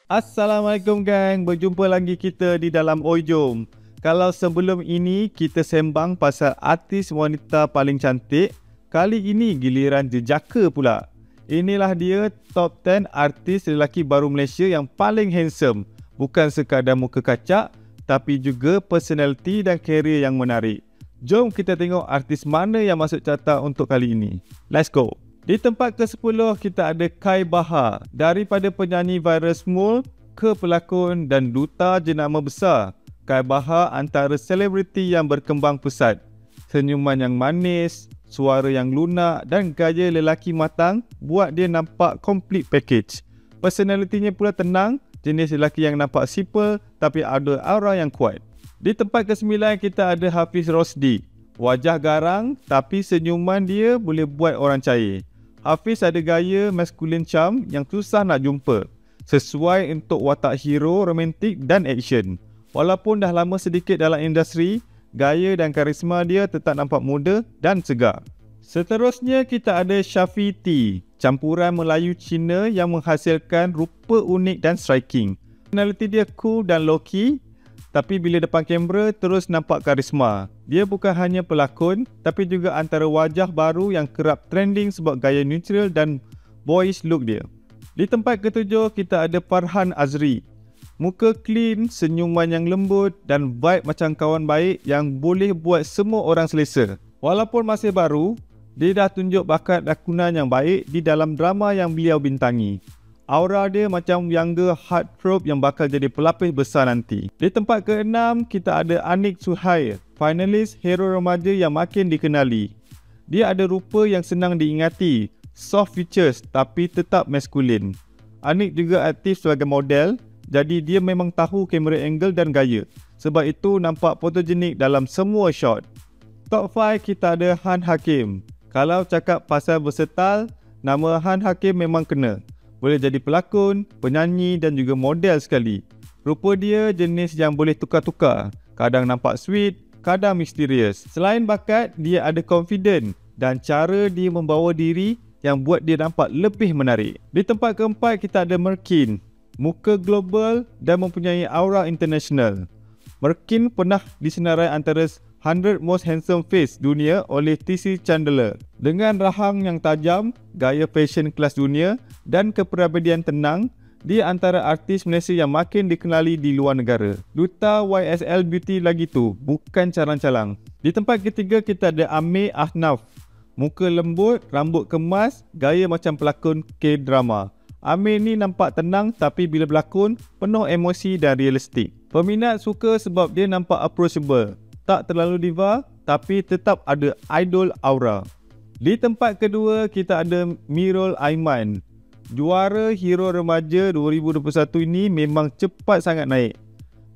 Assalamualaikum gang, berjumpa lagi kita di dalam Oi Jom. Kalau sebelum ini kita sembang pasal artis wanita paling cantik, kali ini giliran jejaka pula. Inilah dia top 10 artis lelaki baru Malaysia yang paling handsome. Bukan sekadar muka kacak, tapi juga personality dan karier yang menarik. Jom kita tengok artis mana yang masuk carta untuk kali ini. Let's go! Di tempat ke-10 kita ada Kai Bahar. Daripada penyanyi viral small ke pelakon dan duta jenama besar, Kai Bahar antara selebriti yang berkembang pesat. Senyuman yang manis, suara yang lunak dan gaya lelaki matang buat dia nampak complete package. Personalitinya pula tenang, jenis lelaki yang nampak simple tapi ada aura yang kuat. Di tempat ke-9 kita ada Hafiz Rosdi. Wajah garang tapi senyuman dia boleh buat orang cair. Hafiz ada gaya masculine charm yang susah nak jumpa, sesuai untuk watak hero, romantik dan action. Walaupun dah lama sedikit dalam industri, gaya dan karisma dia tetap nampak muda dan segar. Seterusnya kita ada Shafi T, campuran Melayu Cina yang menghasilkan rupa unik dan striking. Personality dia cool dan low-key, tapi bila depan kamera terus nampak karisma. Dia bukan hanya pelakon, tapi juga antara wajah baru yang kerap trending sebab gaya neutral dan boyish look dia. Di tempat ketujuh kita ada Farhan Azri. Muka clean, senyuman yang lembut dan vibe macam kawan baik yang boleh buat semua orang selesa. Walaupun masih baru, dia dah tunjuk bakat lakonan yang baik di dalam drama yang beliau bintangi. Aura dia macam younger heartthrob yang bakal jadi pelapis besar nanti. Di tempat ke-6 kita ada Anik Suhair, finalis hero remaja yang makin dikenali. Dia ada rupa yang senang diingati, soft features tapi tetap maskulin. Anik juga aktif sebagai model, jadi dia memang tahu kamera angle dan gaya. Sebab itu nampak fotogenik dalam semua shot. Top 5 kita ada Han Hakim. Kalau cakap pasal versatile, nama Han Hakim memang kena. Boleh jadi pelakon, penyanyi dan juga model sekali. Rupa dia jenis yang boleh tukar-tukar. Kadang nampak sweet, kadang misterius. Selain bakat, dia ada confident dan cara dia membawa diri yang buat dia nampak lebih menarik. Di tempat keempat kita ada Merkin. Muka global dan mempunyai aura international. Merkin pernah disenarai antara 100 most handsome face dunia oleh TC Chandler. Dengan rahang yang tajam, gaya fashion kelas dunia dan kepribadian tenang, dia antara artis Malaysia yang makin dikenali di luar negara. Duta YSL Beauty lagi tu, bukan calang-calang. Di tempat ketiga kita ada Amir Ahnaf. Muka lembut, rambut kemas, gaya macam pelakon K-drama. Amir ni nampak tenang tapi bila berlakon, penuh emosi dan realistik. Peminat suka sebab dia nampak approachable. Tak terlalu diva, tapi tetap ada idol aura. Di tempat kedua, kita ada Mirul Aiman. Juara hero remaja 2021 ini memang cepat sangat naik.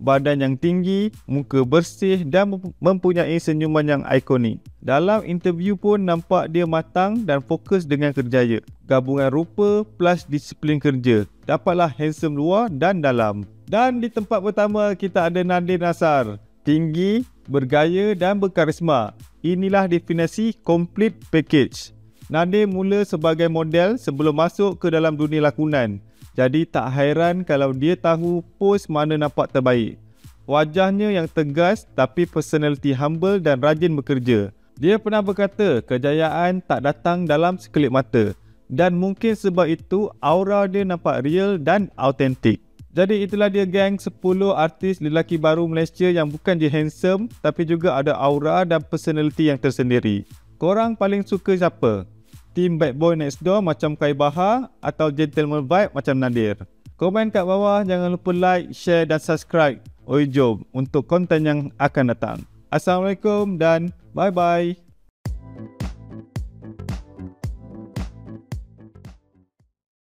Badan yang tinggi, muka bersih dan mempunyai senyuman yang ikonik. Dalam interview pun nampak dia matang dan fokus dengan kerjaya. Gabungan rupa plus disiplin kerja. Dapatlah handsome luar dan dalam. Dan di tempat pertama, kita ada Nadir Nasar. Tinggi, bergaya dan berkarisma. Inilah definisi complete package. Nadir mula sebagai model sebelum masuk ke dalam dunia lakonan. Jadi tak hairan kalau dia tahu pose mana nampak terbaik. Wajahnya yang tegas tapi personality humble dan rajin bekerja. Dia pernah berkata kejayaan tak datang dalam sekelip mata. Dan mungkin sebab itu aura dia nampak real dan autentik. Jadi itulah dia gang 10 artis lelaki baru Malaysia yang bukan je handsome tapi juga ada aura dan personality yang tersendiri. Korang paling suka siapa? Team Bad Boy Next Door macam Kai Bahar atau Gentleman Vibe macam Nadir? Komen kat bawah, jangan lupa like, share dan subscribe Oi Jom untuk konten yang akan datang. Assalamualaikum dan bye-bye.